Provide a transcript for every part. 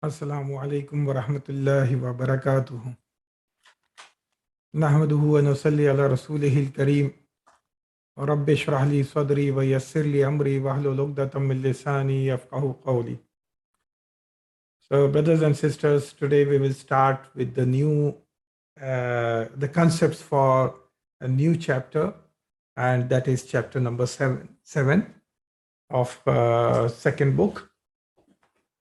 Assalamu alaikum wa rahmatullahi wa barakatuh. Nahmaduhu wa nusalli ala rasulihil kareem. Rabbi shrah li sadri wa yassir li amri wa hlul uqdatam min lisani yafqahu qawli. So, brothers and sisters, today we will start with the concepts for a new chapter, and that is chapter number seven of second book.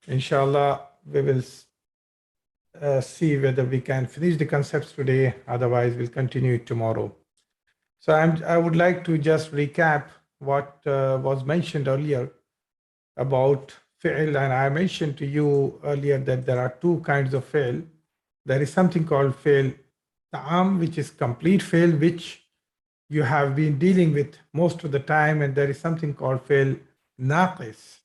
Inshallah, we will see whether we can finish the concepts today. Otherwise, we'll continue it tomorrow. So I would like to just recap what was mentioned earlier about fi'l. And I mentioned to you earlier that there are two kinds of fi'l. There is something called fi'l ta'am, which is complete fi'l, which you have been dealing with most of the time. And there is something called fi'l naqis.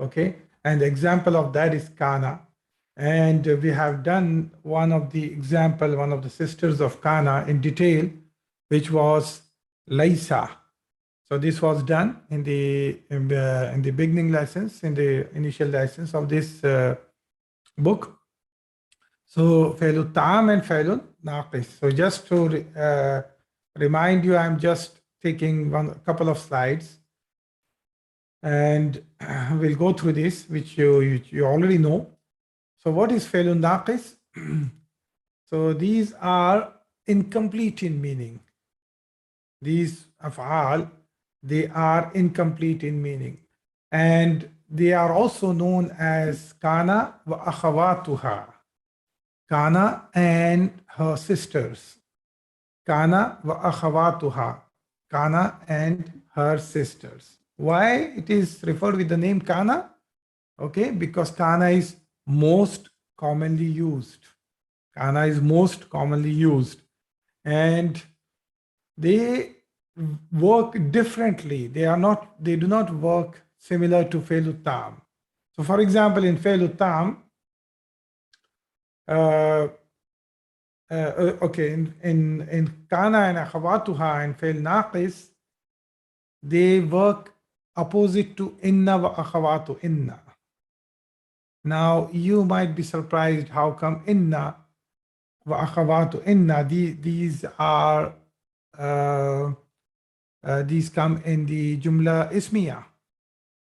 Okay. And the example of that is kana. And we have done one of the sisters of Kana in detail, which was Laisa. So this was done in the beginning lessons, in the initial lessons of this book. So Failul Ta'am and Failul Naqis. So just to remind you, I'm just taking a couple of slides, and we'll go through this, which you already know. So what is Failul Naqis? So these are incomplete in meaning. These af'al, they are incomplete in meaning. And they are also known as Kana wa akhawatuha. Kana and her sisters. Kana wa akhawatuha. Kana and her sisters. Why it is referred with the name Kana? Okay, because Kana is most commonly used. Kana is most commonly used, and they work differently. They do not work similar to Failul Tam. So for example, in Failul Tam, in Kana and Akhawatuha and Fail Naqis, they work opposite to Inna wa Akhawatu Inna. Now, you might be surprised how come inna wa akhawatu inna, these come in the jumla ismiya.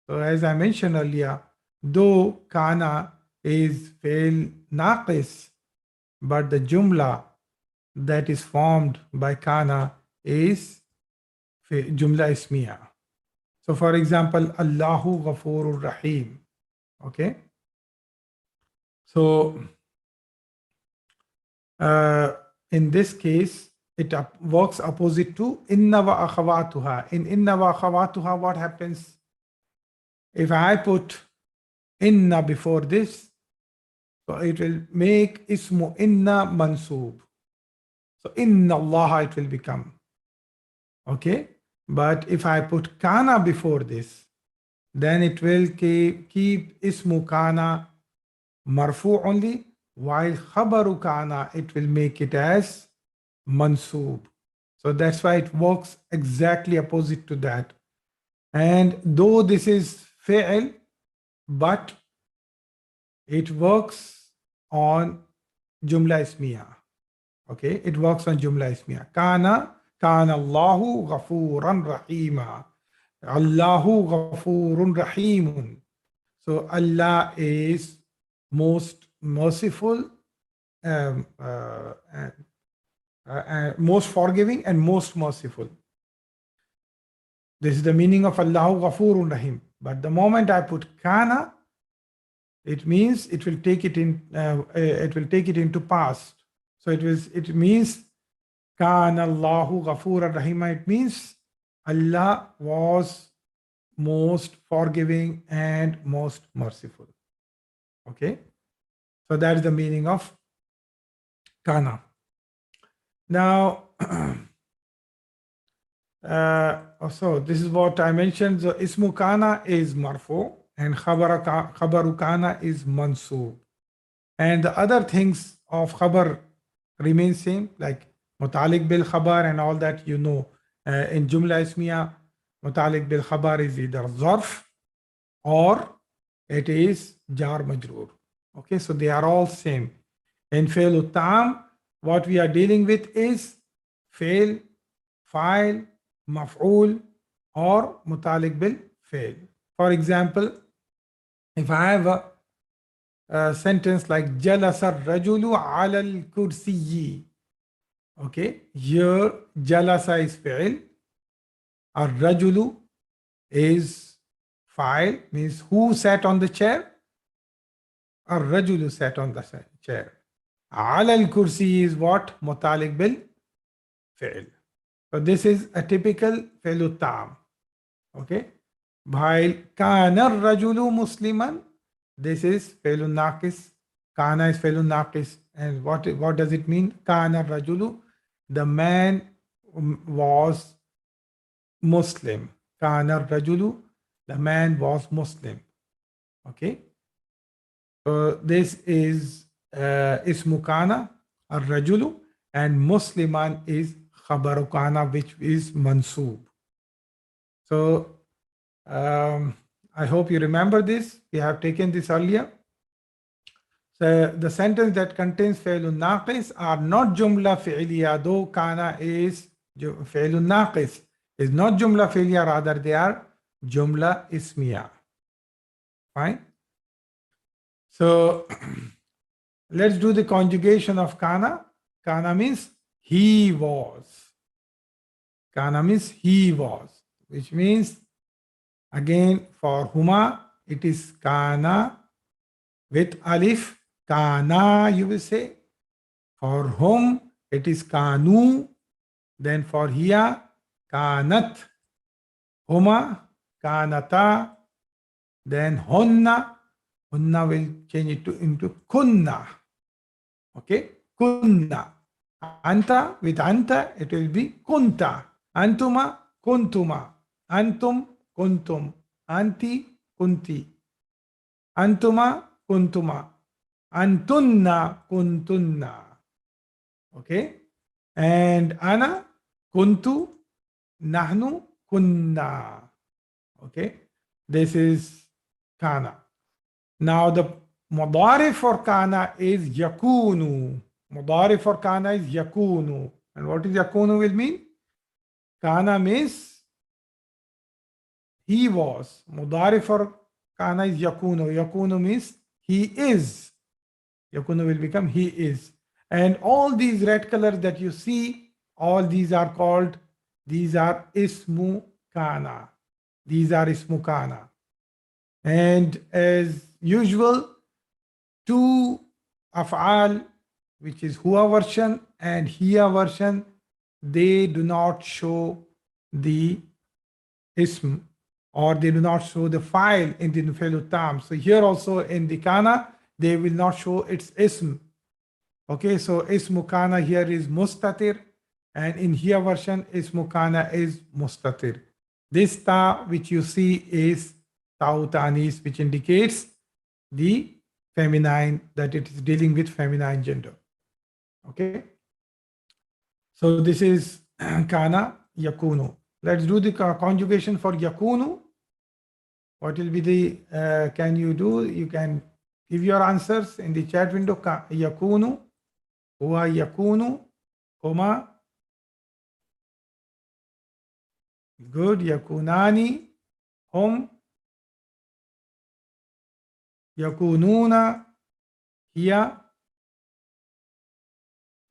So as I mentioned earlier, though kana is fail naqis, but the jumla that is formed by kana is jumla ismiya. So for example, Allahu Ghafurur Rahim. Okay. So in this case, it works opposite to inna wa akhawatuha. In inna wa akhawatuha, what happens? If I put inna before this, so it will make ismu inna mansoob. So inna Allah it will become. Okay. But if I put kana before this, then it will keep ismu kana marfu only, while khabaru kana, it will make it as mansoob. So that's why it works exactly opposite to that. And though this is fi'l, but it works on jumla ismiya. Okay, it works on jumla ismiya. Kana Allahu ghafuran rahima. Allahu ghafurun rahimun. So Allah is most merciful, most forgiving, and most merciful. This is the meaning of Allahu Ghafurun Rahim. But the moment I put kana, it means it will take it into past. So it means kana Allahu Ghafurun Rahim. It means Allah was most forgiving and most merciful. Okay, so that is the meaning of kana. Now, so this is what I mentioned. So ismu kana is marfu and khabaru kana is mansoob. And the other things of khabar remain same, like mutalik bil khabar and all that, you know. In jumla ismiya, mutalik bil khabar is either zarf or it is jar majroor. Okay, so they are all same. In fi'l tam, what we are dealing with is fi'l, fa'il, maf'ul, or mutalik bil fi'l. For example, if I have a sentence like jalasa rajulu ala al-kursiyyi, okay, here jalasa is fi'l, ar-rajulu is fa'il, means who sat on the chair? Ar-rajulu sat on the chair. Ala al-kursi is what? Mutalik bil fi'l. So this is a typical fi'l tam. Okay. While kana ar-rajulu musliman, this is fi'l naqis. Kana is fi'l naqis. And what does it mean? Kana ar-rajulu, the man was Muslim. Kana ar-rajulu, the man was Muslim. Okay. This is ismu kana ar-rajulu, and musliman is khabaru kana, which is mansoob. So I hope you remember this. We have taken this earlier. So the sentence that contains fi'lun naqis are not jumla fi'liya, though kana is fi'lun naqis is not jumla fi'liya, rather they are jumla ismiya. Fine. So let's do the conjugation of kana. Kana means he was. Kana means he was, which means again for huma it is kana with alif. Kana you will say. For whom it is kanu. Then for hiya kanat. Huma kanata. Then hunna. Hunna will change it into kunna. Okay, kunna. Anta, with anta, it will be kunta. Antuma, kuntuma. Antum, kuntum. Anti, kunti. Antuma, kuntuma. Antunna, kuntunna. Okay, and ana, kuntu, nahnu, kunna. Okay, this is kana. Now the mudari for kana is yakunu. Mudari for kana is yakunu. And what is yakunu will mean? Kana means he was. Mudari for kana is yakunu. Yakunu means he is. Yakunu will become he is. And all these red colors that you see, all these are called, these are ismu kana. These are ismu kana. And as usual, two af'al, which is huwa version and hiya version, they do not show the ism, or they do not show the file in the fi'l tam. So here also in the kana, they will not show its ism. Okay, so ismu kana here is mustatir, and in hiya version ismu kana is mustatir. This ta which you see is ta'u ta'anis, which indicates the feminine, that it is dealing with feminine gender. Okay, so this is kana yakunu. Let's do the conjugation for yakunu. What will be the, can you do? You can give your answers in the chat window. Yakunu, huwa yakunu, huma. Good. Yakunani, hum. Yakununa, hiya.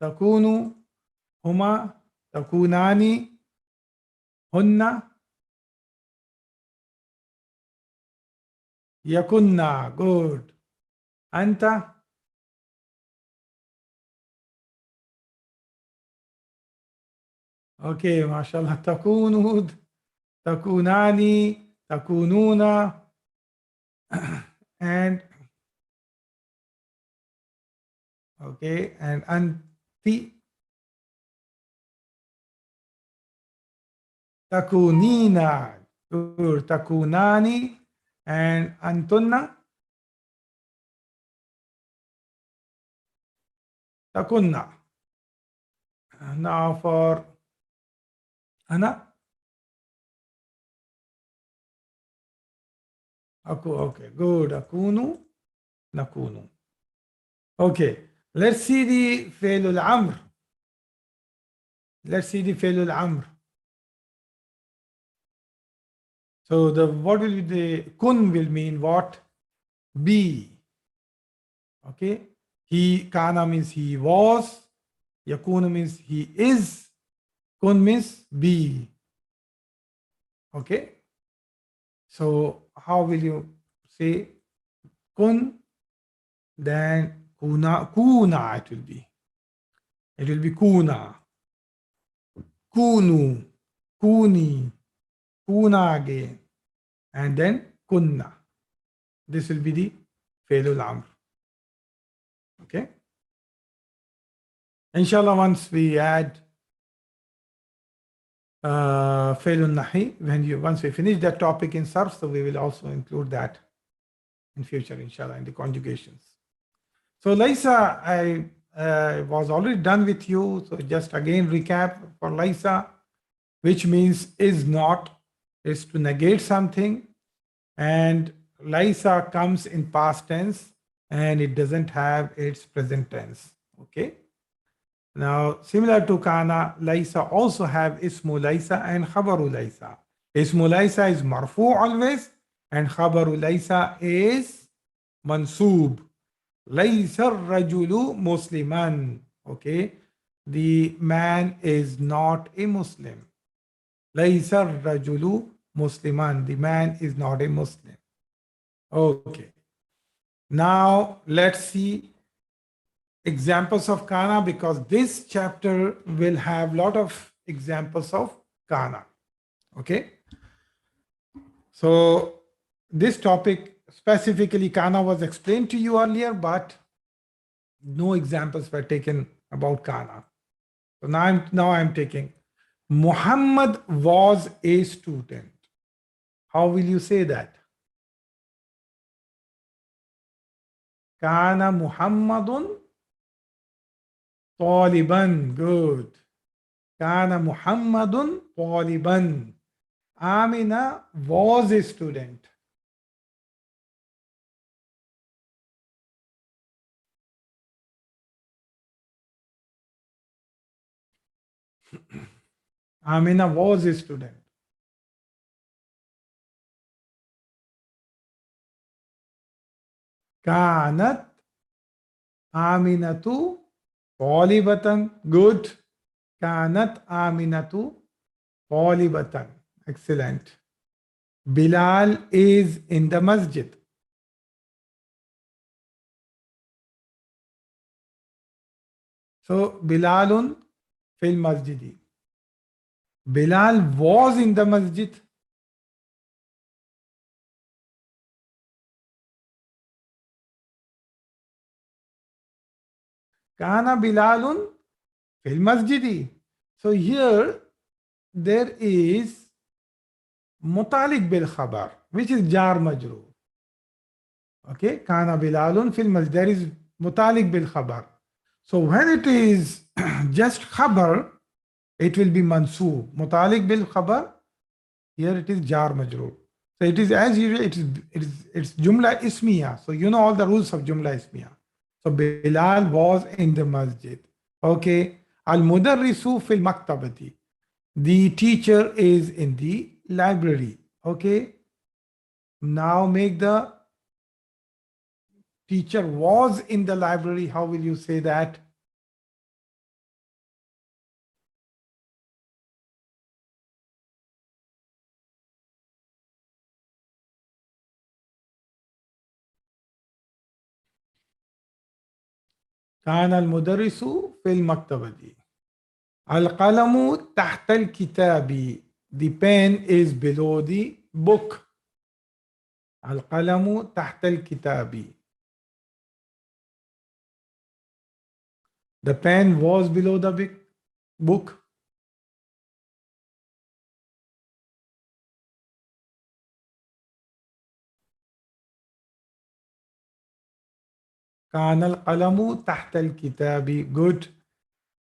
Takunu, huma. Takunani, hunna. Yakunna. Good. Anta. Okay, mashallah. Takunu, takunani, takununa, and okay, and anti, takunina. Good. Takunani, and antunna, takunna. Now for ana. Okay, good. Akunu, nakunu. Okay, let's see the فعل الأمر. Let's see the فعل الأمر. So the what will be the kun will mean what? Be. Okay. He kana means he was. Yakunu means he is. Kun means be. Okay. So how will you say kun? Then kuna it will be. It will be kuna. Kunu. Kuni. Kuna again. And then kunna. This will be the فعل الأمر. Okay. Inshallah, once we add فعل النحي, once we finish that topic in sarf, so we will also include that in future, inshallah, in the conjugations. So Laisa, I was already done with you. So just again recap for Laisa, which means is not, is to negate something. And Laisa comes in past tense and it doesn't have its present tense. Okay. Now, similar to Kana, Laisa also have Ismu Laisa and Khabaru Laisa. Ismu Laisa is marfu always, and Khabaru Laisa is mansoob. Laisa rajulu musliman. Okay, the man is not a Muslim. Laisa rajulu musliman. The man is not a Muslim. Okay. Now let's see examples of Kana, because this chapter will have a lot of examples of Kana. Okay. So this topic specifically Kana was explained to you earlier, but no examples were taken about Kana. So now I'm taking Muhammad was a student. How will you say that? Kana Muhammadun Taliban. Good. Kana Muhammadun Taliban. Amina was a student. Amina was a student. Kanat Aminatu Talibatan. Good. Kanat Aminatu Talibatan. Excellent. Bilal is in the masjid. So Bilalun fil masjidi. Bilal was in the masjid. Kana Bilalun fil masjidi. So here there is mutalik bil khabar, which is jar majroor. Okay, Kana Bilalun fil masjid. There is mutalik bil khabar. So when it is just khabar, it will be mansoob. Mutalik bil khabar, here it is jar majroor. So it is as usual, it's jumla ismiya. So you know all the rules of jumla ismiya. So Bilal was in the masjid. Okay. Al mudarrisu fil maktabati. The teacher is in the library. Okay. Now make the teacher was in the library. How will you say that? كان المدرس في المكتبة. القلم تحت الكتاب. The pen is below the book. القلم تحت الكتاب. The pen was below the book. كان القلم تحت الكتاب. Good.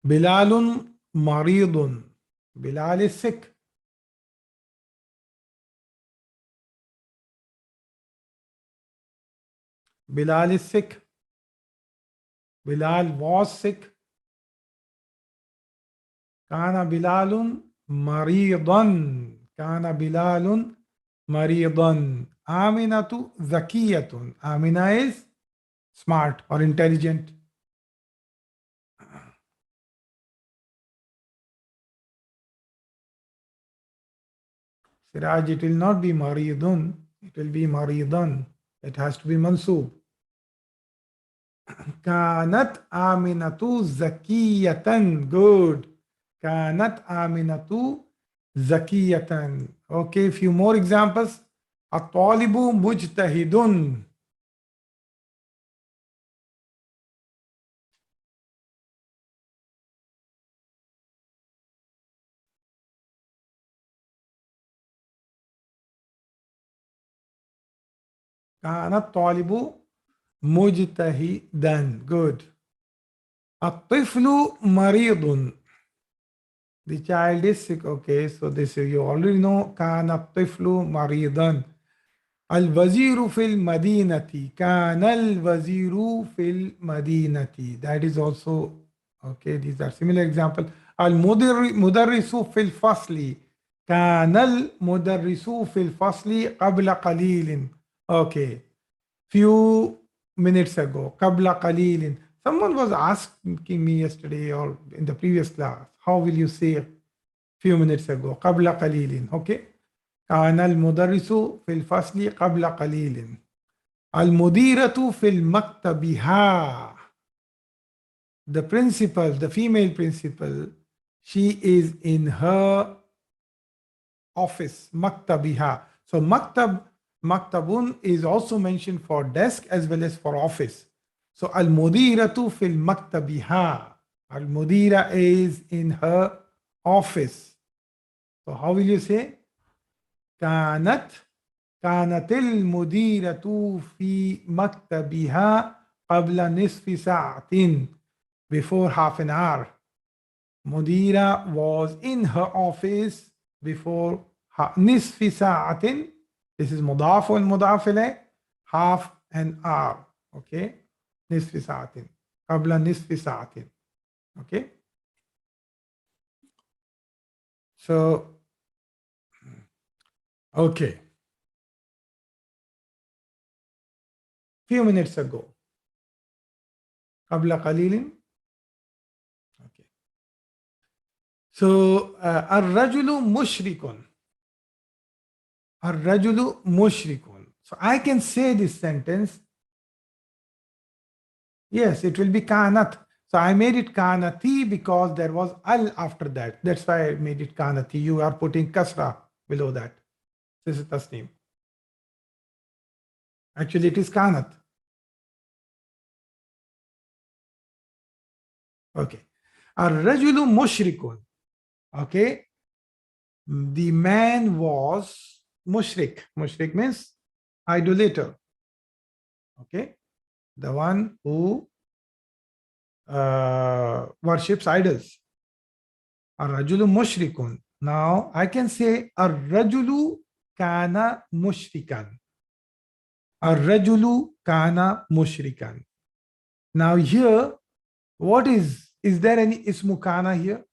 بلال مريض. Bilal is sick. Bilal is sick. Bilal was sick. Kana Bilalun maridan. Kana Bilalun maridan. Aminatu zakiyatun. Amina is smart or intelligent. Siraj, it will not be maridun. It will be maridan. It has to be mansoob. كانت آمنة زكية. Good. كانت آمنة زكية. Okay, few more examples. الطالب مجتهد. كان الطالب مجتهدا. Good. الطفل مريض. The child is sick. Okay, so this you already know. كان الطفل مريضا. الوزير في المدينة. كان الوزير في المدينة. That is also okay. These are similar examples. المدرس في الفصل. كان المدرس في الفصل قبل قليل. Okay. Few minutes ago. قبل قليل. Someone was asking me yesterday or in the previous class, how will you say few minutes ago? قبل قليل. Okay. كان المدرس في الفصل قبل قليل. المديرة في المكتب. ها. The principal, the female principal, she is in her office. مكتبها. So maktabun is also mentioned for desk as well as for office. So المديرة في المكتبها. Al-Mudira is in her office. So how will you say? كانت المديرة في مكتبها قبل نصف ساعة. Before half an hour. Mudira was in her office before نصف ساعة. This is مضاف والمضاف إليه. Half an hour. Okay. نصف ساعة. قبل نصف ساعة. Okay. So, okay. Few minutes ago. قبل قليل. Okay. So, الرجل مشرك. الرجل مشرك. So I can say this sentence. Yes, it will be kanat. So I made it kanati because there was al after that. That's why I made it kanati. You are putting kasra below that. This is tasneem. Actually, it is kanat. Okay. Ar-rajulu mushrikun. Okay. The man was mushrik. Mushrik means idolater. Okay. The one who worships idols. Ar-rajulu mushrikun. Now I can say ar-rajulu kana mushrikan. Ar-rajulu kana mushrikan. Now here, what is there any ismu kana here?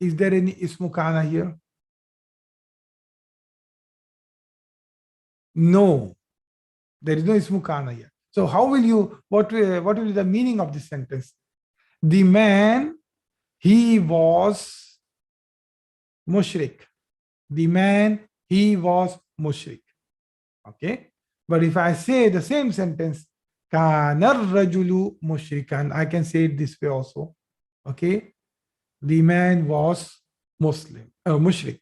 Is there any ismu kana here? No, there is no ismu kana here. So how will you, what will be the meaning of this sentence? The man, he was mushrik. The man, he was mushrik. Okay. But if I say the same sentence, kana rajulu mushrikan, I can say it this way also. Okay. The man was Muslim, mushrik.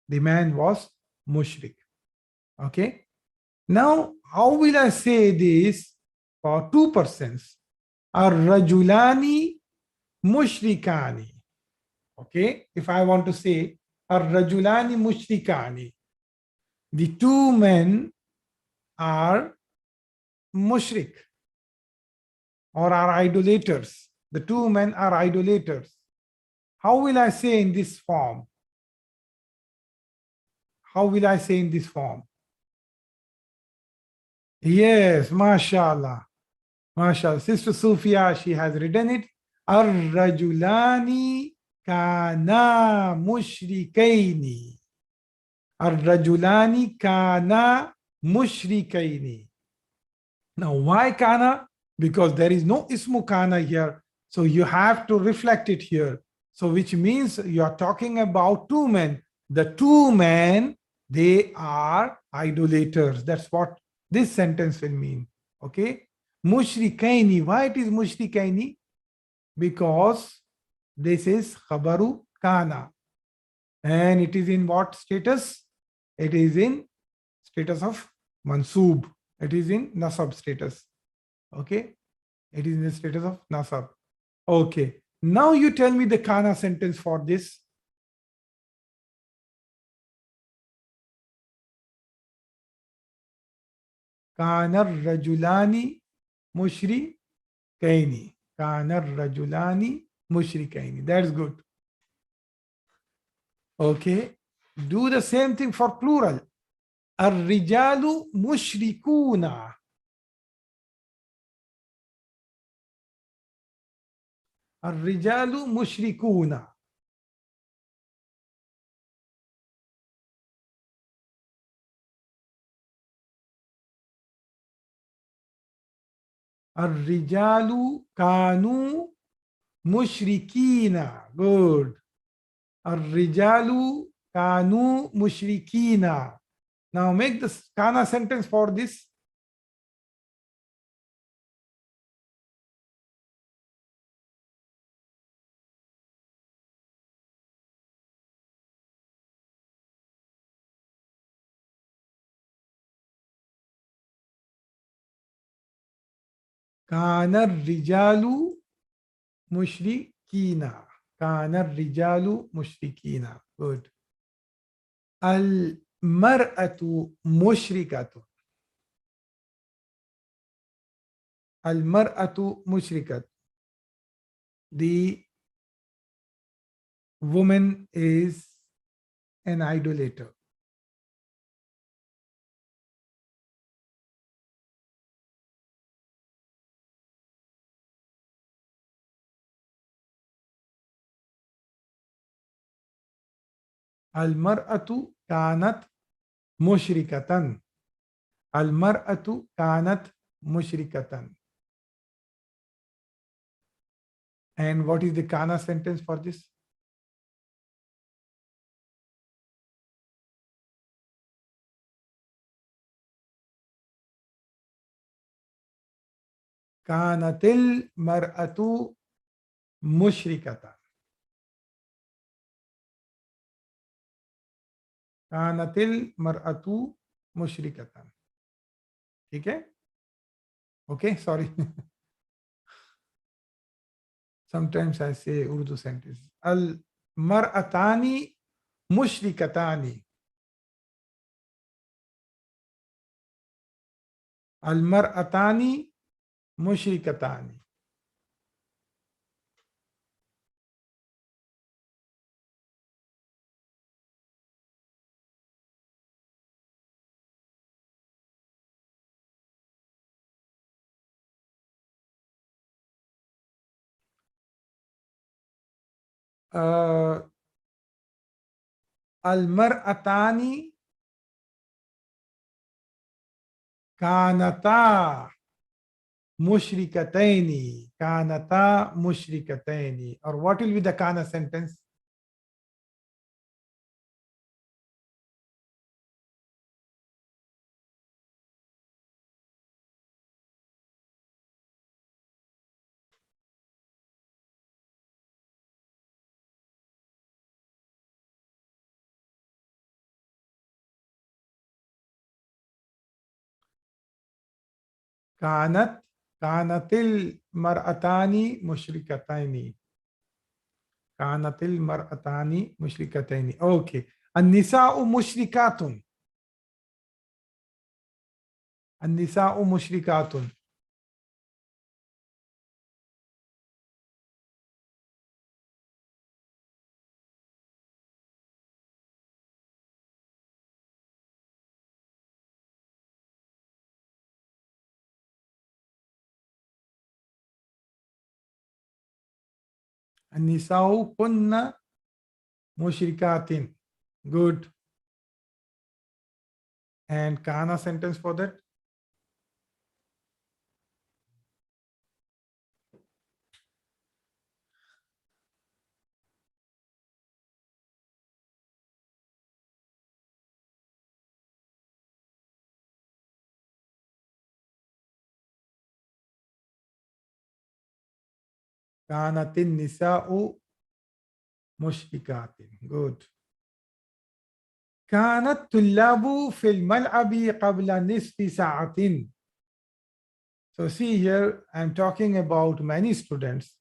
The man was mushrik. Okay. Now, how will I say this for two persons? Ar-rajulani mushrikani. Okay. If I want to say ar-rajulani mushrikani, the two men are mushrik or are idolaters. The two men are idolaters. How will I say in this form? How will I say in this form? Yes, mashallah. MashaAllah. Sister Sufia, she has written it. Ar-rajulani kana mushrikaini. Ar-rajulani kana mushrikaini. Now, why kana? Because there is no ismu kana here. So you have to reflect it here. So which means you are talking about two men. The two men, they are idolaters. That's what this sentence will mean. Okay. Mushrikaini. Why it is mushrikaini? Because this is khabaru kana. And it is in what status? It is in status of mansub. It is in nasab status. Okay. It is in the status of nasab. Okay. Now you tell me the kana sentence for this. Kana rajulani mushrikaini. Kana rajulani mushrikaini. That's good. Okay. Do the same thing for plural. Ar-rijalu mushrikuna. Ar-rijalu mushrikuna. Ar-rijalu kanu mushrikina. Good. Ar-rijalu kanu mushrikina. Now make the kana sentence for this. Kana rijalu mushrikina. Kana rijalu mushrikina. Good. Al mar'atu mushrikatu. Al mar'atu mushrikat. The woman is an idolater. Al mar'atu kanat mushrikatan. Al mar'atu kanat mushrikatan. And what is the kana sentence for this? Kanatil mar'atu mushrikatan. Kanatil mar'atu mushrikatan. Okay? Okay, sorry. Sometimes I say Urdu sentence. Al mar'atani mushrikatani. Al mar'atani mushrikatani. Al mar'atani kanata mushrikataini. Kanata mushrikataini. Or what will be the kana sentence? Kanat, kanatil mar'atani mushrikataini. Kanatil mar'atani mushrikataini. Okay. An-nisa'u mushrikatun. An-nisa'u mushrikatun. النساء كن مشركات. Good. And Kana sentence for that? كانت النساء مشركات. Good. كان الطلاب في الملعب قبل نصف ساعة. So see here, I'm talking about many students.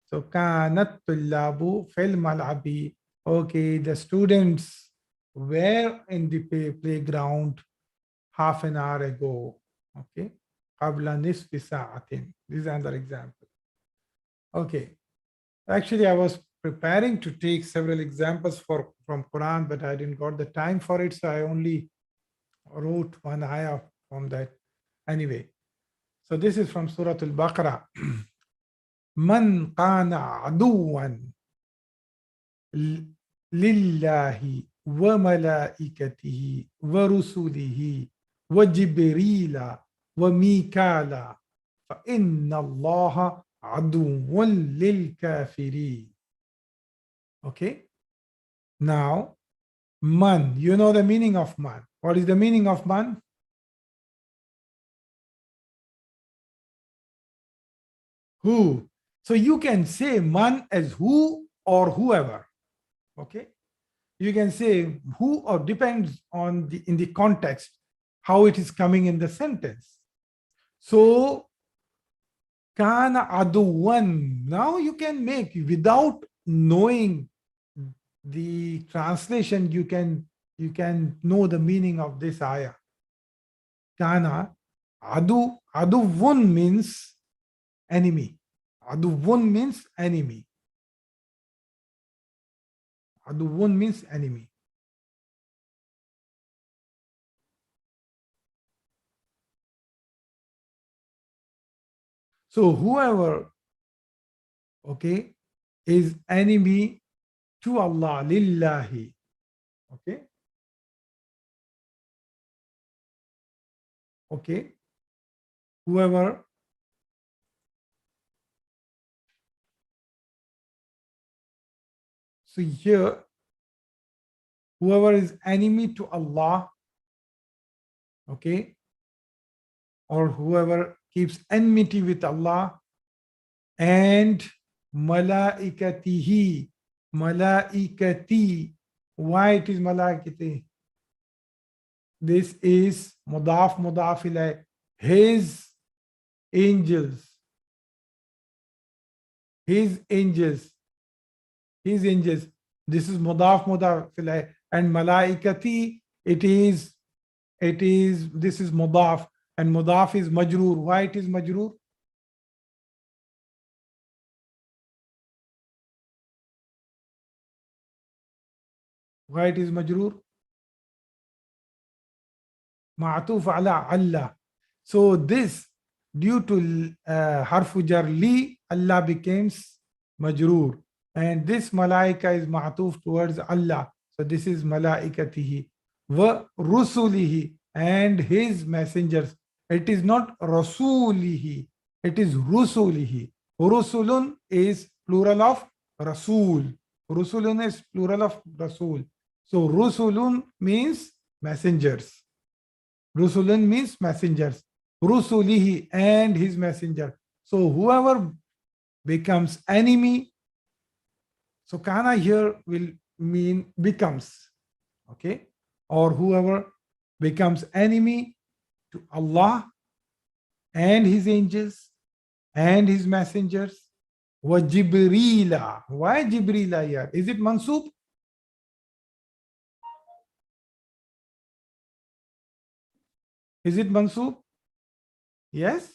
So كان الطلاب في الملعب. Okay, the students were in the playground half an hour ago. Okay. قبل نصف ساعة. This is another example. Okay. Actually, I was preparing to take several examples from Quran, but I didn't got the time for it. So I only wrote one ayah from that. Anyway, so this is from Surat Al-Baqarah. Man kana aduwan lillahi wa malaikatihi wa rusulihi wa jibrila wa mikala fa inna allaha aduwan lil kafirin. Okay. Now, man, you know the meaning of man. What is the meaning of man? Who. So you can say man as who or whoever. Okay. You can say who or depends on the in the context how it is coming in the sentence. So kana aduwan. Now you can make without knowing the translation, you can know the meaning of this ayah. Kana aduvun means enemy. Aduvun means enemy. Aduvun means enemy. So whoever, okay, is enemy to Allah, lillahi, okay, okay, whoever so here, whoever is enemy to Allah, okay, or whoever keeps enmity with Allah and malaikatihi, malaikati. Why it is malaikati? This is mudaf mudaf ilay, his angels, his angels, his angels. This is mudaf mudaf ilay, and malaikati, this is mudaf, and mudaf is majroor. Why it is majroor? Why it is majroor? Ma'atuf ala Allah. So this, due to harfu jar li, Allah becomes majroor. And this malaika is ma'atuf towards Allah. So this is malaikatihi. Wa rusulihi, and his messengers. It is not rasulihi. It is rusulihi. Rusulun is plural of rasul. Rusulun is plural of rasul. So rusulun means messengers. Rusulun means messengers. Rusulihi, and his messenger. So whoever becomes enemy, so kana here will mean becomes, okay, or whoever becomes enemy to Allah and his angels and his messengers. Wa Jibrila. Why Jibrila here? Is it mansub? Is it mansub? Yes.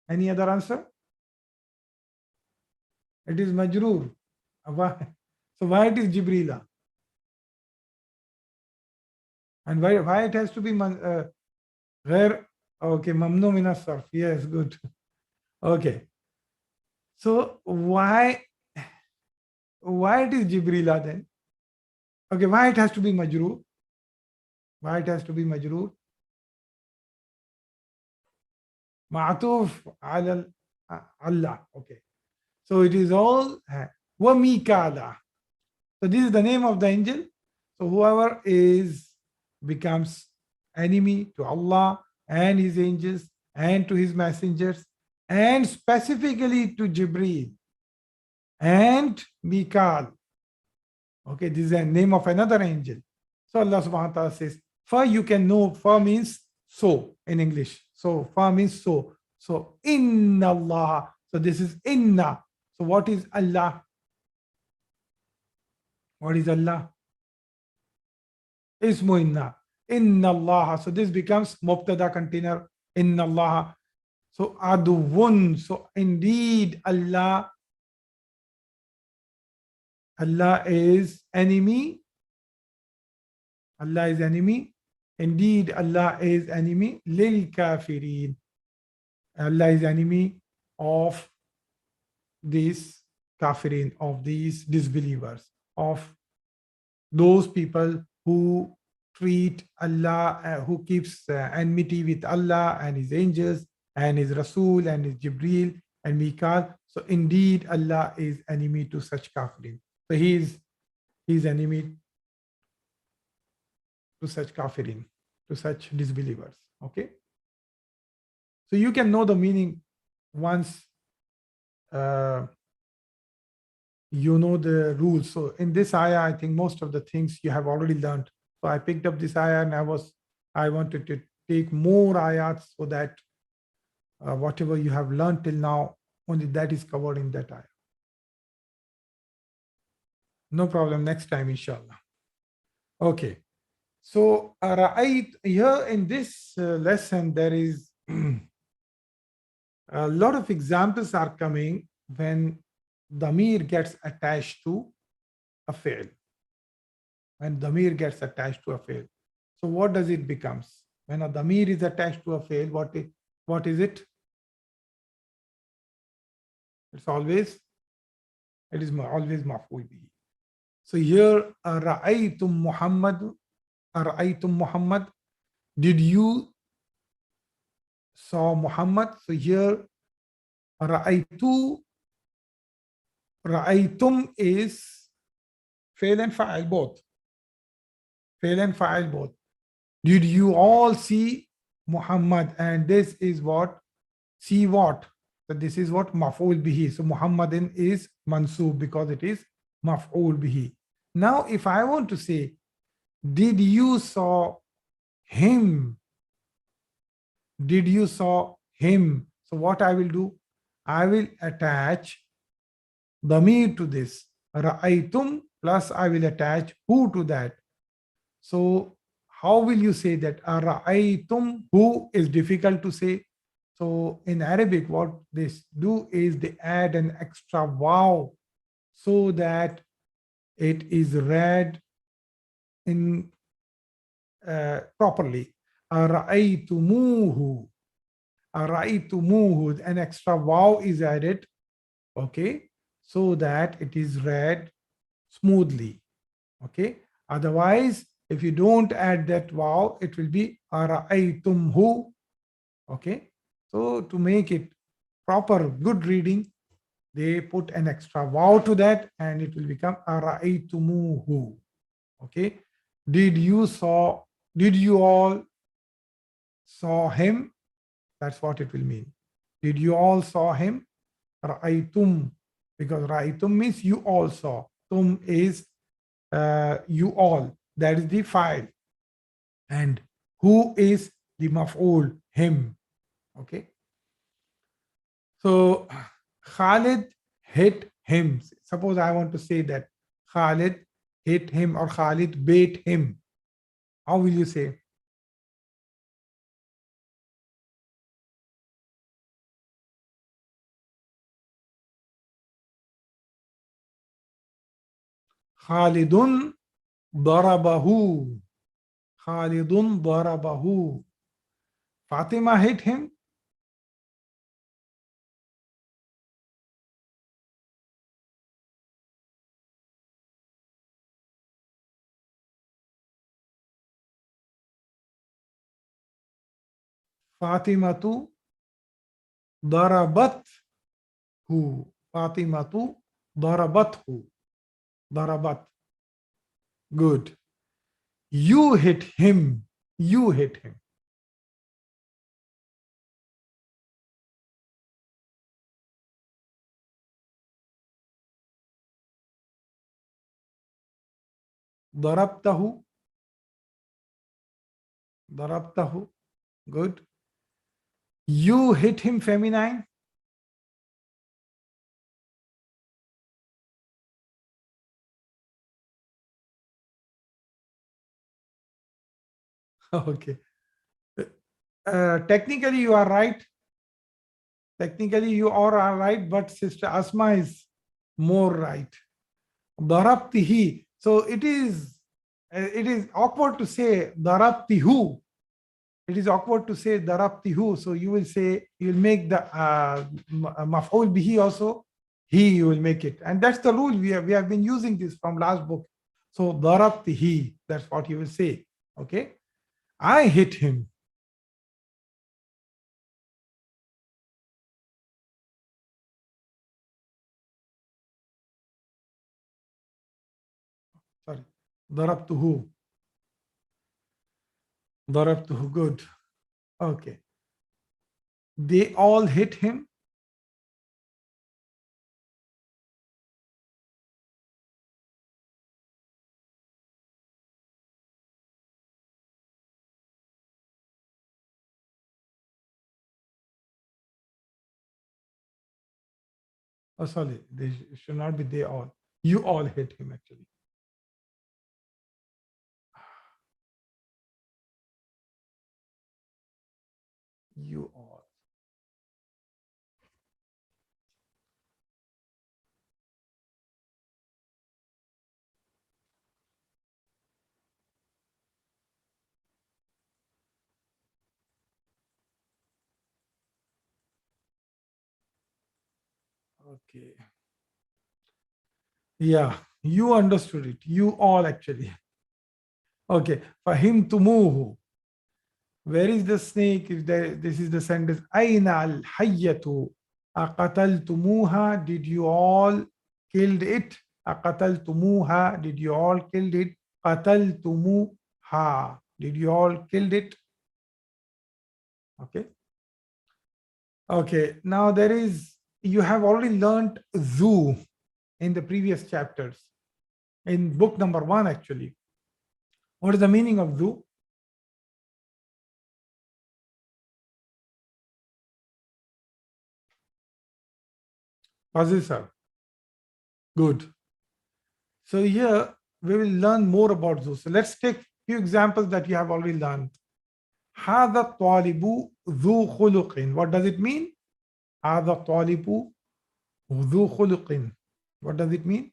Any other answer? It is majroor. Why? So why it is Jibrila? And why it has to be where? Okay, mamnu min as-sarf. Yes, good. Okay. So why it is Jibrila then? Okay, why it has to be Majroor? Why it has to be Majroor? Ma'atuf ala Allah. Okay. So it is all wa Mikala. So this is the name of the angel. So whoever becomes enemy to Allah and his angels and to his messengers and specifically to Jibreel and Mikal. Okay, this is the name of another angel. So Allah subhanahu wa ta'ala says, fa you can know, fa means so in English. So fa means so. So inna Allah. So this is inna. So what is Allah? What is Allah? Ismu inna. Inna Allah. So this becomes mubtada container. Inna Allah. So aduwun. So indeed Allah is enemy. Allah is enemy. Indeed Allah is enemy. Lil kafirin. Allah is enemy of these kafirin, of these disbelievers, of those people who treat Allah, who keeps enmity with Allah and his angels and his Rasul and his Jibreel and Mikal. So indeed Allah is enemy to such kafirin. So he is enemy to such kafirin, to such disbelievers. Okay. So you can know the meaning once you know the rules. So in this ayah, I think most of the things you have already learned. So I picked up this ayah and I wanted to take more ayats so that whatever you have learned till now, only that is covered in that ayah. No problem. Next time, inshallah. Okay. So here in this lesson, there is a lot of examples are coming when damir gets attached to a fi'l. When damir gets attached to a fi'l. So what does it becomes? When a damir is attached to a fi'l, what is it? It is always maf'ul bihi. So here, ra'aytum Muhammad, did you saw Muhammad? So here, ra'aytum is fail and fa'il both. Fail and fa'il both. Did you all see Muhammad? And this is what? See what? So this is what? Maf'ul bihi. So Muhammadin is mansub because it is maf'ul bihi. Now, if I want to say, did you saw him? Did you saw him? So what I will do? I will attach damir to this. Ra'aytum plus I will attach who to that. So how will you say that? Ra'aytum, who is difficult to say. So in Arabic, what they do is they add an extra wow so that it is read in properly. Ra'aytumuhu. Ra'aytumuhu. An extra wow is added. Okay. So that it is read smoothly. Okay. Otherwise, if you don't add that wow, it will be ara'aytumhu. Okay. So to make it proper, good reading, they put an extra wow to that and it will become ara'aytumuhu. Okay. Did you all saw him? That's what it will mean. Did you all saw him? Ra'aytum, because ra'aytum means you all saw. Tum is you all. That is the file. And who is the maf'ul? Him. Okay. So Khalid hit him. Suppose I want to say that Khalid hit him or Khalid beat him. How will you say? Khalidun darabahu. Khalidun darabahu. Fatima hit him. Fatimatu darabathu. Fatimatu darabathu. Darabat. Good. You hit him. You hit him. Darabtahu. Darabtahu. Good. You hit him feminine. Okay. Technically, you are right. Technically, you are right, but Sister Asma is more right. Darabtihi. So it is awkward to say darabtihu. It is awkward to say darabtihu. So you will say, you will make the maf'ul bihi also. He, you will make it. And that's the rule. We have been using this from last book. So darabtihi, that's what you will say. Okay. I hit him. Sorry. Darabtuhu. Darabtuhu. Good. Okay. They all hit him. Oh, sorry. They should not be they all. You all hit him actually. You all. Okay. Yeah, you understood it. You all actually. Okay. Fahimtumuhu. Where is the snake? If there, this is the sentence. Aina al hayyatu. Aqataltumuha. Did you all killed it? Aqataltumuha. Did you all killed it? Qataltumuha. Did you all killed it? Okay. Okay. Now there is, you have already learned zoo in the previous chapters. In book number 1, actually. What is the meaning of zoo? Possessor. Good. So here we will learn more about zoo. So let's take few examples that you have already learned. هذا الطالب ذو خلق. What does it mean? هذا الطالب ذو خلق. What does it mean?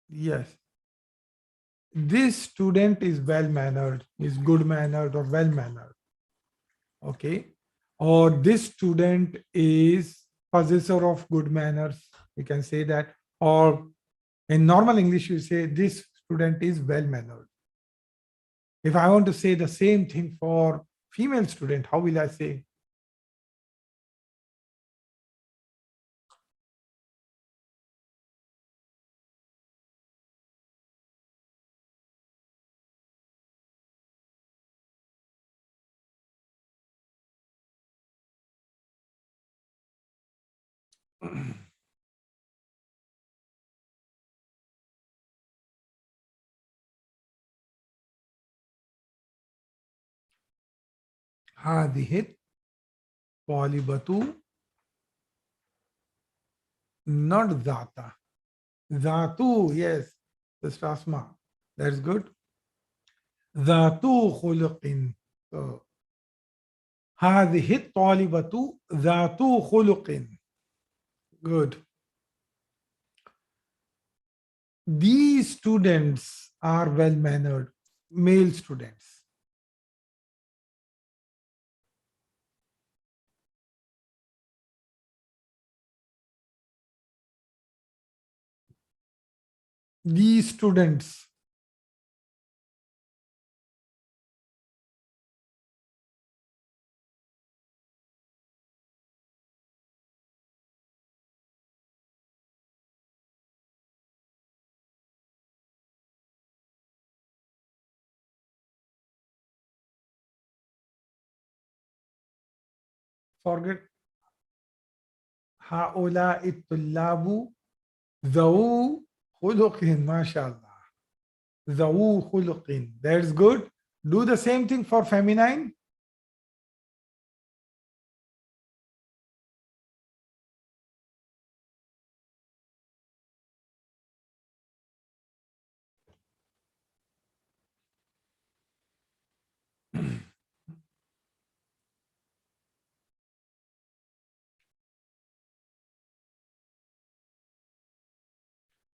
Yes. This student is well-mannered, is good-mannered or well-mannered. Okay. Or this student is possessor of good manners. You can say that. Or in normal English, you say this student is well-mannered. If I want to say the same thing for female student, how will I say? هذه الطالبة not ذاتا. ذاتو, yes, Sister Asma. That's good. ذاتو خلق. So, هذه الطالبة ذاتو خلق. Good. These students are well-mannered, male students. these students. Forget هؤلاء الطلاب ذو خلق ما شاء الله. ذو خلق. That's good. Do the same thing for feminine.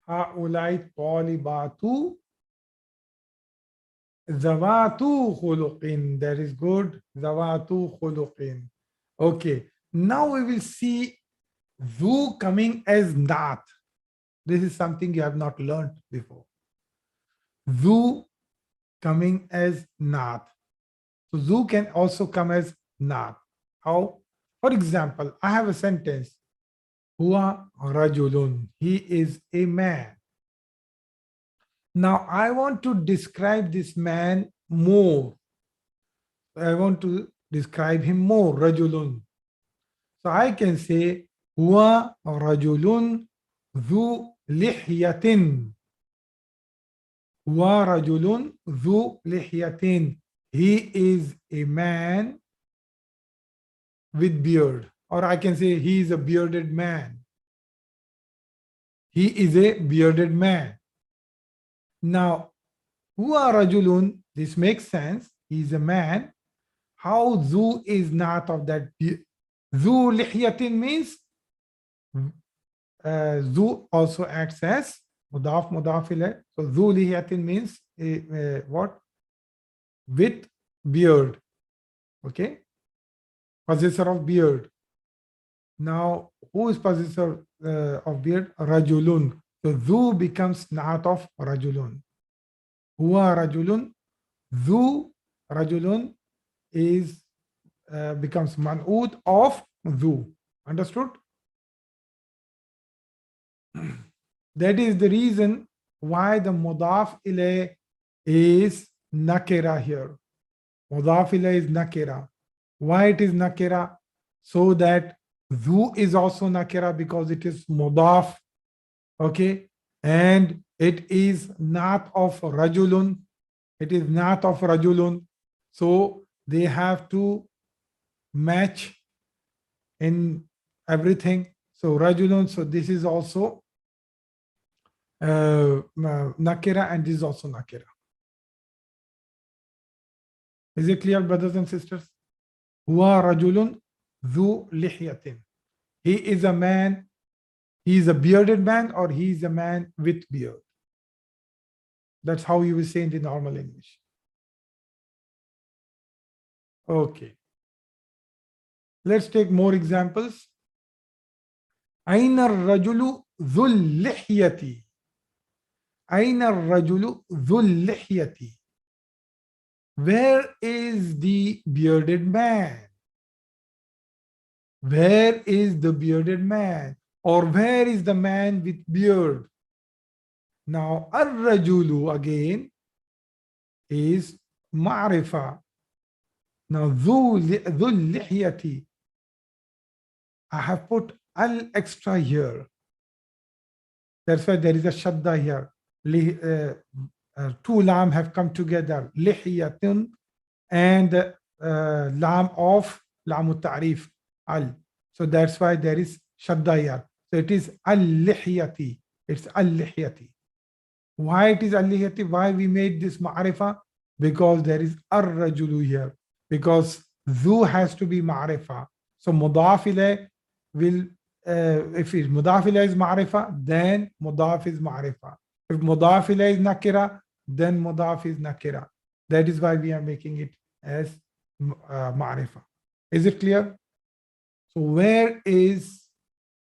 هؤلاء الطالبات ذواتو خلق. That is good. ذواتو خلق. Okay. Now we will see ذو coming as Naat. This is something you have not learned before. ذو coming as Naat. So ذو can also come as Naat. How? For example, I have a sentence. Huwa rajulun. He is a man. Now I want to describe this man more. I want to describe him more. Rajulun. So I can say huwa rajulun dhu lihyatin. Huwa rajulun dhu lihyatin. He is a man with beard. Or I can say he is a bearded man. He is a bearded man. Now, huwa rajulun, this makes sense. He is a man. How zu is not of that? Zu lihyatin means zu also acts as mudaf mudaf ilayh. So zu lihyatin means what? With beard. Okay. Possessor of beard. Now, who is possessor of beard? Rajulun. So zu becomes naat of rajulun. Huwa rajulun. Zu rajulun is becomes man'ud of zu. Understood? That is the reason why the mudaf ilayh is nakira here. Mudaf ilayh is nakira. Why it is nakira? So that zu is also nakira because it is mudaf. Okay. And it is not of rajulun. It is not of rajulun. So they have to match in everything. So rajulun, so this is also nakira and this is also nakira. Is it clear, brothers and sisters? Huwa rajulun dhu lihyatin. He is a man, he is a bearded man, or he is a man with beard. That's how you will say in the normal English. Okay. Let's take more examples. Aina ar-rajulu dhul lihyati. Aina ar-rajulu dhul lihyati. Where is the bearded man? Where is the bearded man? Or where is the man with beard? Now, ar-rajulu again is ma'rifa. Now, dhul lihyati. I have put al extra here. That's why there is a shadda here. Two lam have come together. Lihyatun and lam of lam ta'rif al. So that's why there is shadda here. So it is al-lihyati. It's al-lihyati. Why it is al-lihyati? Why we made this ma'rifa? Because there is ar-rajulu here. Because dhu has to be ma'rifa. So mudaf ilayh will, if mudaf ilayh is ma'rifa, then mudaf is ma'rifa. If mudaf ilayh is nakira, then mudaf is nakira. That is why we are making it as ma'rifa. Is it clear? So where is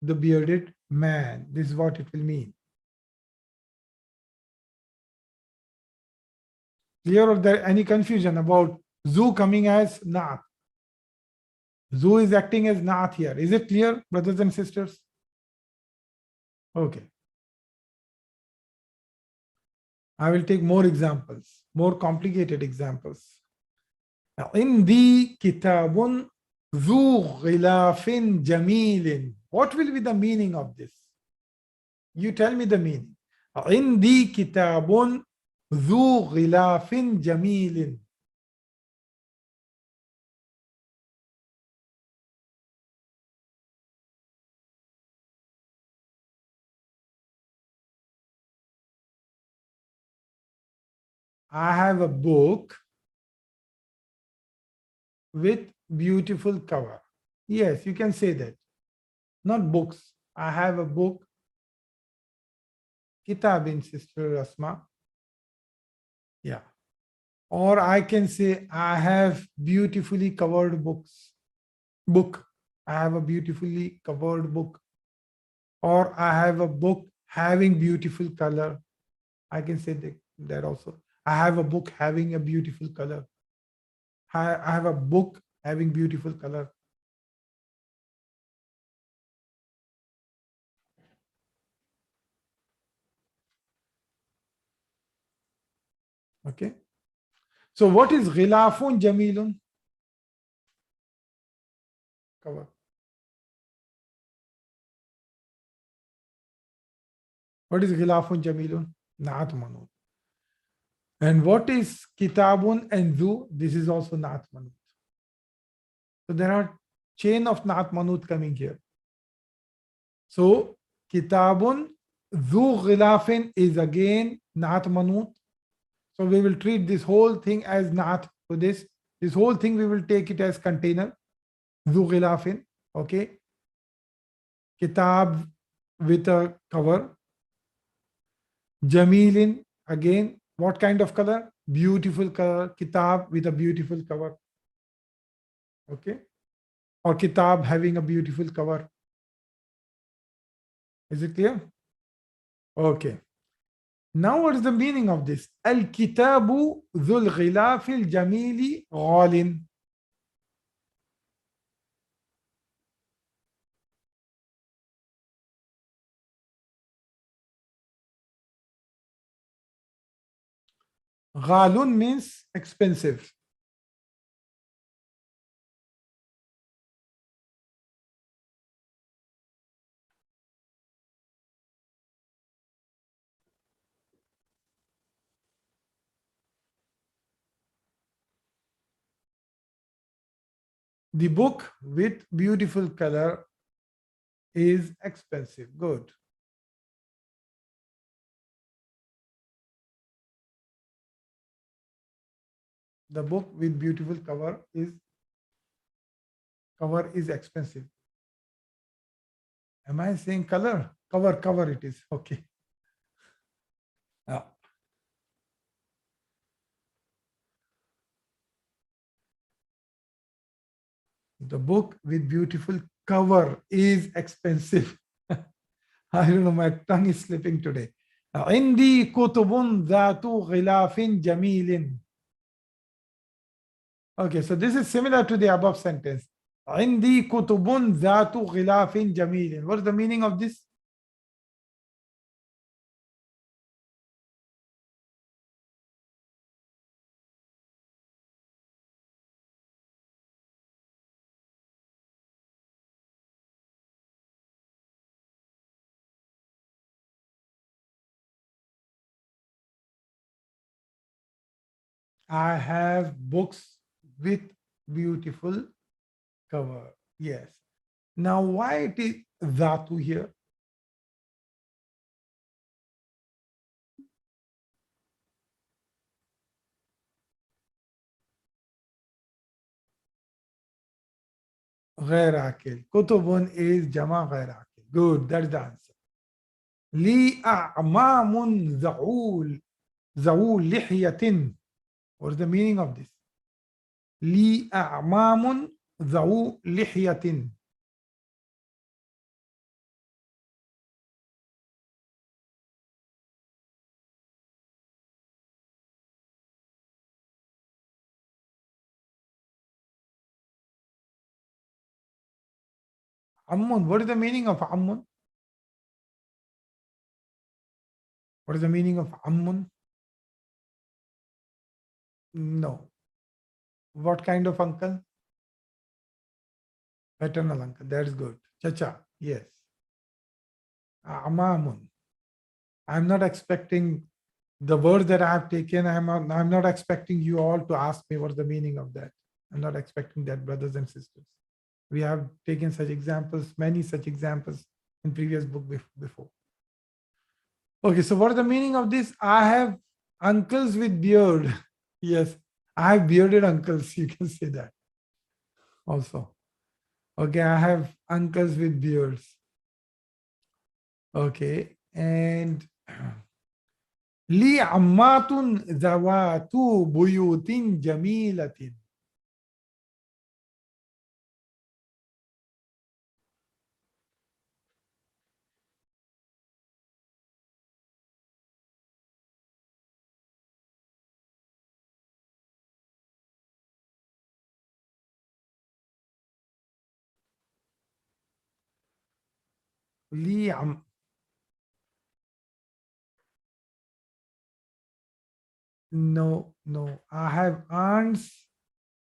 the bearded man? This is what it will mean. Clear, or there any confusion about Zu coming as Naat? Zu is acting as Naat here. Is it clear, brothers and sisters? Okay. I will take more examples, more complicated examples. عندي كتاب ذو غلاف جميل. What will be the meaning of this? You tell me the meaning. عندي كتاب ذو غلاف جميل. I have a book with beautiful cover. Yes, you can say that. Not books. I have a book. Kitab in Sister Asma. Yeah. Or I can say I have beautifully covered books. Book. I have a beautifully covered book. Or I have a book having beautiful color. I can say that also. I have a book having a beautiful color. I have a book having beautiful color. Okay. So what is ghilafun jamilun? Cover. What is ghilafun jamilun? Naat manut. And what is kitabun and zu? This is also naat manut. So there are chain of naat manut coming here. So kitabun zu ghilafin is again naat manut. So we will treat this whole thing as naat. So this whole thing we will take it as container. Zu ghilafin. Okay. Kitab with a cover. Jamilin, again, what kind of color? Beautiful color. Kitab with a beautiful cover. Okay. Or kitab having a beautiful cover. Is it clear? Okay. Now what is the meaning of this? Al-kitabu dhul ghilafil jamili ghalin. Ghalun means expensive. The book with beautiful color is expensive. Good. The book with beautiful cover is expensive. Am I saying color? Cover it is. Okay. The book with beautiful cover is expensive. I don't know, my tongue is slipping today. عندي كتب ذات غلاف جميل. Okay, so this is similar to the above sentence. عندي كتب ذات غلاف جميل. What is the meaning of this? I have books with beautiful cover. Yes. Now, why it is dhatu here? غير عاقل. كتب is jama غير عاقل. Good, that's the answer. لي أعمام ذو لحية. What's the meaning of this? لي أعمام ذو لحية. Ammun. What is the meaning of Ammun? What is the meaning of Ammun? No. What kind of uncle? Paternal uncle. That's good. Chacha. Yes. Amamun. I'm not expecting the word that I have taken. I'm not expecting you all to ask me what's the meaning of that. I'm not expecting that, brothers and sisters. We have taken such examples, many such examples in previous book before. Okay, so what is the meaning of this? I have uncles with beard. Yes, I have bearded uncles. You can say that also. Okay, I have uncles with beards. Okay, and li ammatun zawatu buyutin jamilatin. Li am No, no. I have aunts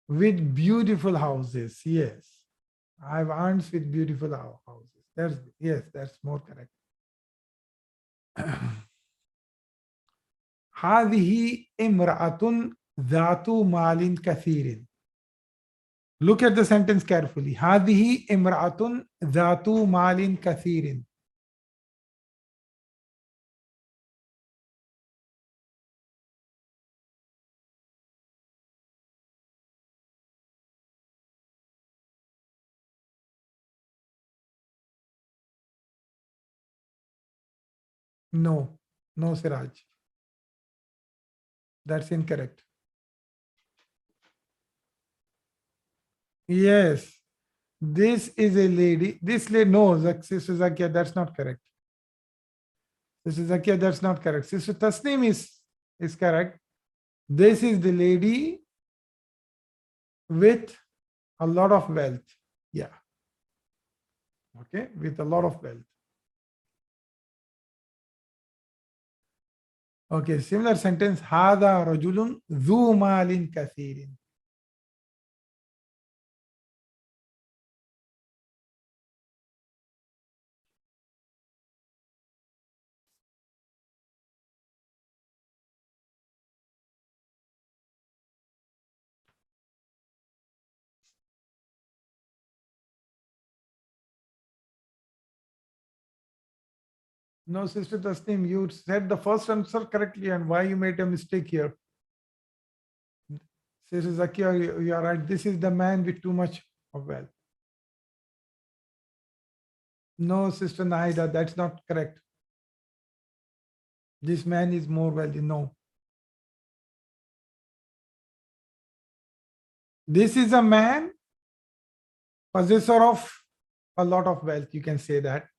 with beautiful houses. Yes. I have aunts with beautiful houses. That's yes, that's more correct. هذه امرأة ذات مال كثير. Look at the sentence carefully. هذه امرأة ذات مال كثير. No, no, Siraj. That's incorrect. Yes, this is a lady. This lady, no, Sister Zakia, that's not correct. Sister Zakia, that's not correct. Sister Tasneem is correct. This is the lady with a lot of wealth. Yeah. Okay, with a lot of wealth. Okay, similar sentence. هذا رجل ذو مال كثير. No, Sister Tasneem, you said the first answer correctly, and why you made a mistake here? Sister Zakia, you are right. This is the man with too much of wealth. No, Sister Naida, that's not correct. This man is more wealthy. No. This is a man possessor of a lot of wealth. You can say that.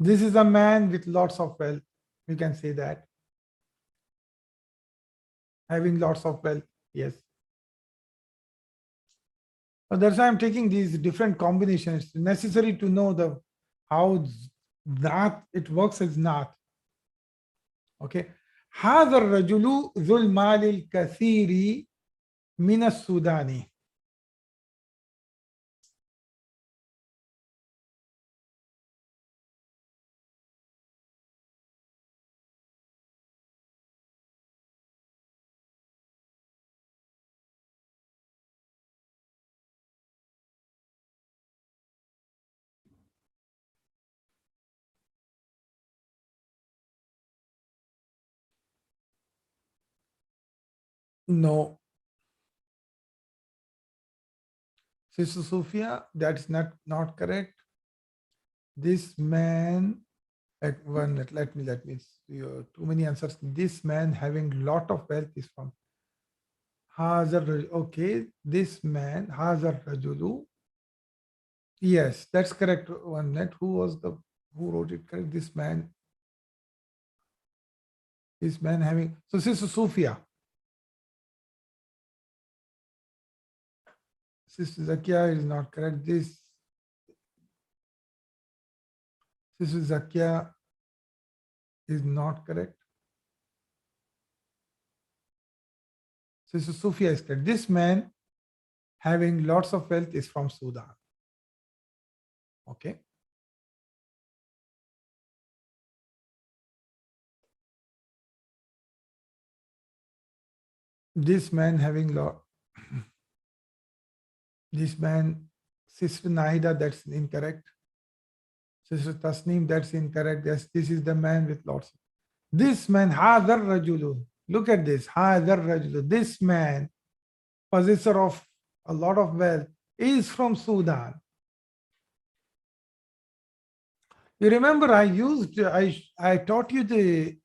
This is a man with lots of wealth. You can say that. Having lots of wealth. Yes. So that's why I'm taking these different combinations. It's necessary to know the how that it works as not. Okay. هذا الرجل ذو المال الكثير من السودان. No. Sister Sophia, that's not correct. This man, let me too many answers. This man having lot of wealth is from Hazar. Okay, this man Hazar Rajulu. Yes, that's correct. One net. Who wrote it correct? This man having. So Sister Sophia. Sister Zakia is not correct. This is Zakia is not correct. This is Sufia is correct. This man having lots of wealth is from Sudan. Okay. This man having this man, Sister Nahida, that's incorrect. Sister Tasneem, that's incorrect. Yes, this is the man with lots. This man, Hadar Rajulu. Look at this. Hadar Rajulu. This man, possessor of a lot of wealth, is from Sudan. You remember I taught you the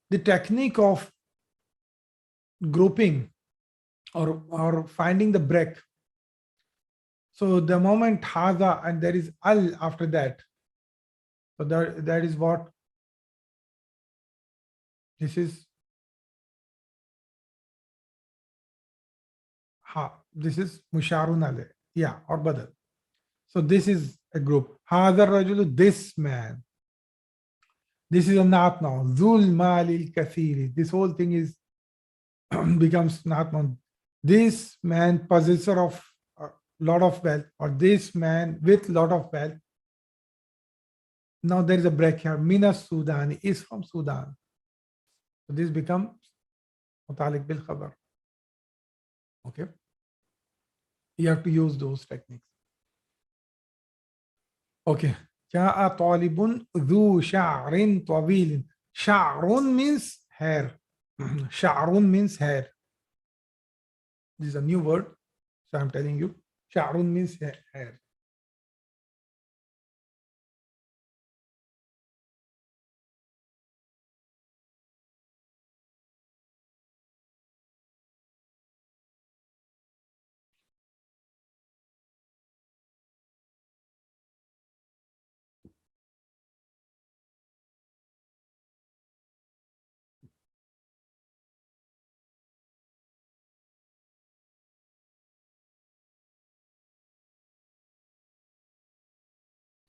the technique of grouping or finding the break. So the moment Haza and there is Al after that. So that is what this is. This is Musharun Ale. Yeah, or Badal. So this is a group. Hadar Rajulu, this man. This is a Naat now. Zul Malil Kathiri. This whole thing is becomes Naat now. This man, possessor of a lot of wealth, or this man with lot of wealth. Now there is a break here. Minas Sudan is from Sudan. So this becomes Mutalik bil Khabar. Okay. You have to use those techniques. Okay. جاء طالب ذو شعر طويل. شعر means hair. شعر means hair. This is a new word. So I'm telling you. شعر means hair.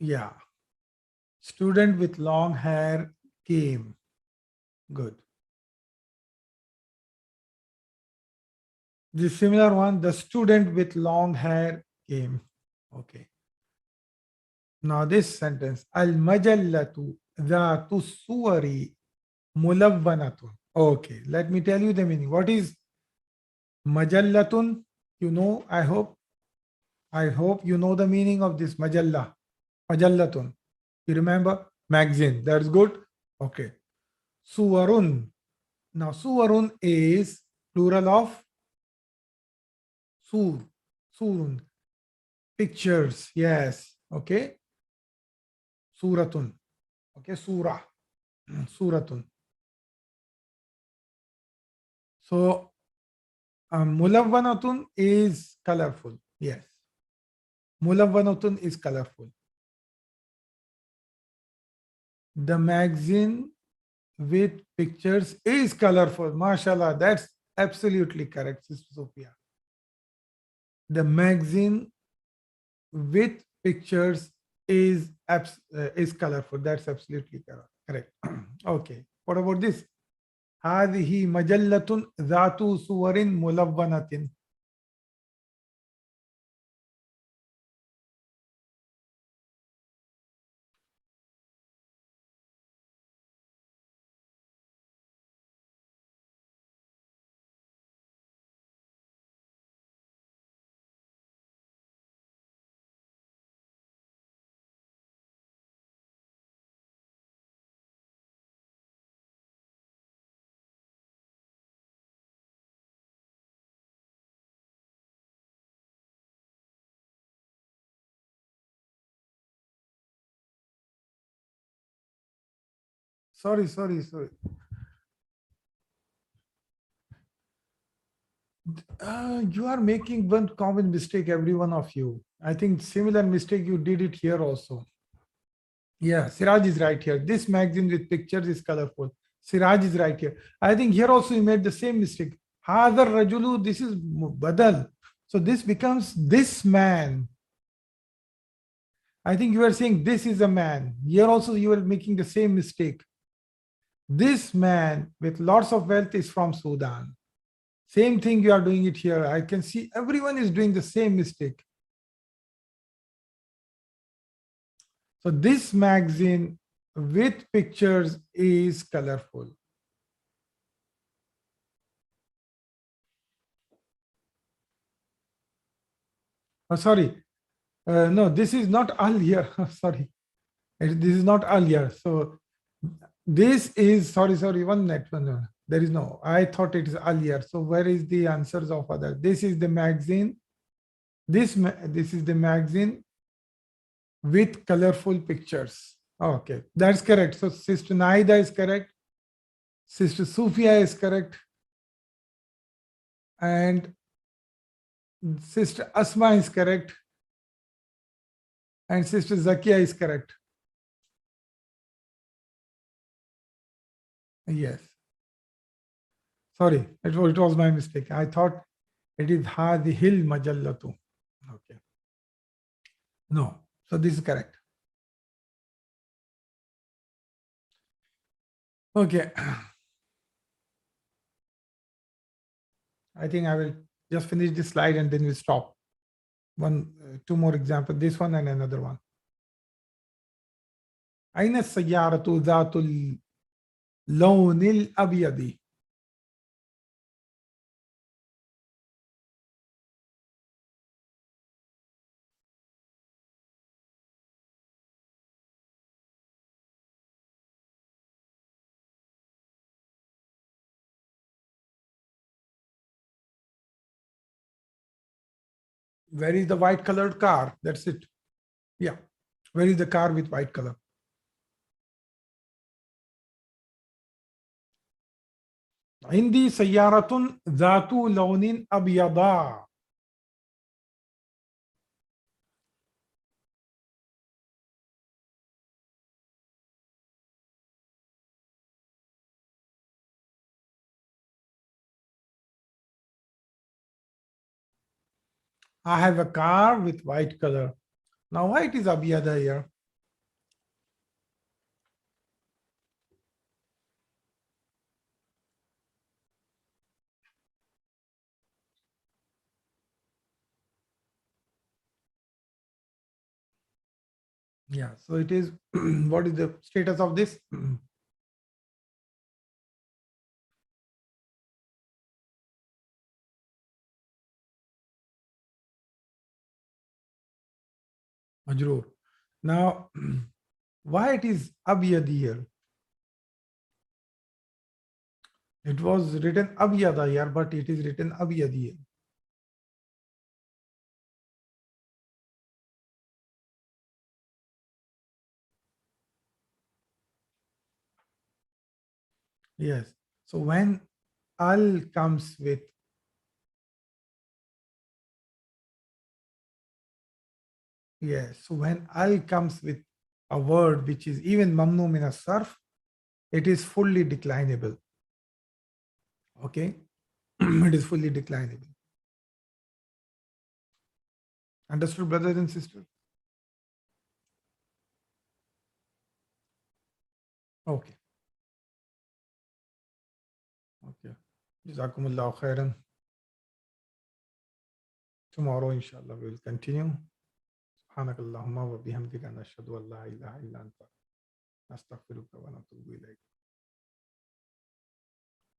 Yeah. Student with long hair came. Good. The similar one, the student with long hair came. Okay. Now this sentence, Al-Majallatu dhatu suwari mulawwanatun. Okay, let me tell you the meaning. What is Majallatun? You know, I hope you know the meaning of this Majalla. Majallatun. You remember? Magazine. That's good. Okay. Suwarun. Now Suwarun is plural of Sur. Surun. Pictures. Yes. Okay. Suratun. Okay. Surah. Suratun. So Mulawwanatun is colorful. Yes. Mulawwanatun is colorful. The magazine with pictures is colorful. MashaAllah, that's absolutely correct, Sister Sophia. The magazine with pictures is colorful. That's absolutely correct. Okay. What about this? هذه مجلة ذات صور ملونة. Sorry. You are making one common mistake, every one of you. I think similar mistake you did it here also. Yeah, Siraj is right here. This magazine with pictures is colorful. Siraj is right here. I think here also you made the same mistake. Hadar Rajulu, this is Badal. So this becomes this man. I think you were saying this is a man. Here also you were making the same mistake. This man with lots of wealth is from Sudan. Same thing you are doing it here. I can see everyone is doing the same mistake. So this magazine with pictures is colorful. Oh, sorry. No, this is not al here. Sorry. This is not al here. So this is, sorry, one minute. No. There is no, I thought it is al here. So where is the answers of other? This is the magazine. This is the magazine with colorful pictures. Okay, that's correct. So Sister Naida is correct. Sister Sufia is correct. And Sister Asma is correct. And Sister Zakia is correct. Yes. Sorry, it was my mistake. I thought it is Hadihil Majallatu. Okay. No. So this is correct. Okay. I think I will just finish this slide and then we'll stop. Two more examples, this one and another one. أين السيارة ذات اللون الأبيض؟ Where is the white colored car? That's it. Yeah. Where is the car with white color? عندي سيارة ذات لون أبيض. I have a car with white color. Now why it is abiyada here? Yeah, so it is, what is the status of this? Majroor. Now, why it is abiyad here? It was written abiyada here, but it is written abiyad here. Yes. So when al comes with, yes, so when al comes with a word which is even mamnu min as-sarf, it is fully declinable. Okay, it is fully declinable. Understood, brothers and sisters? Okay. Okay. Jazakumullah khairan. Tomorrow, inshallah, we will continue. Subhanakallahumma wa bihamdika nashhadu an la ilaha illa anta nastaghfiruka wa natubu ilayk.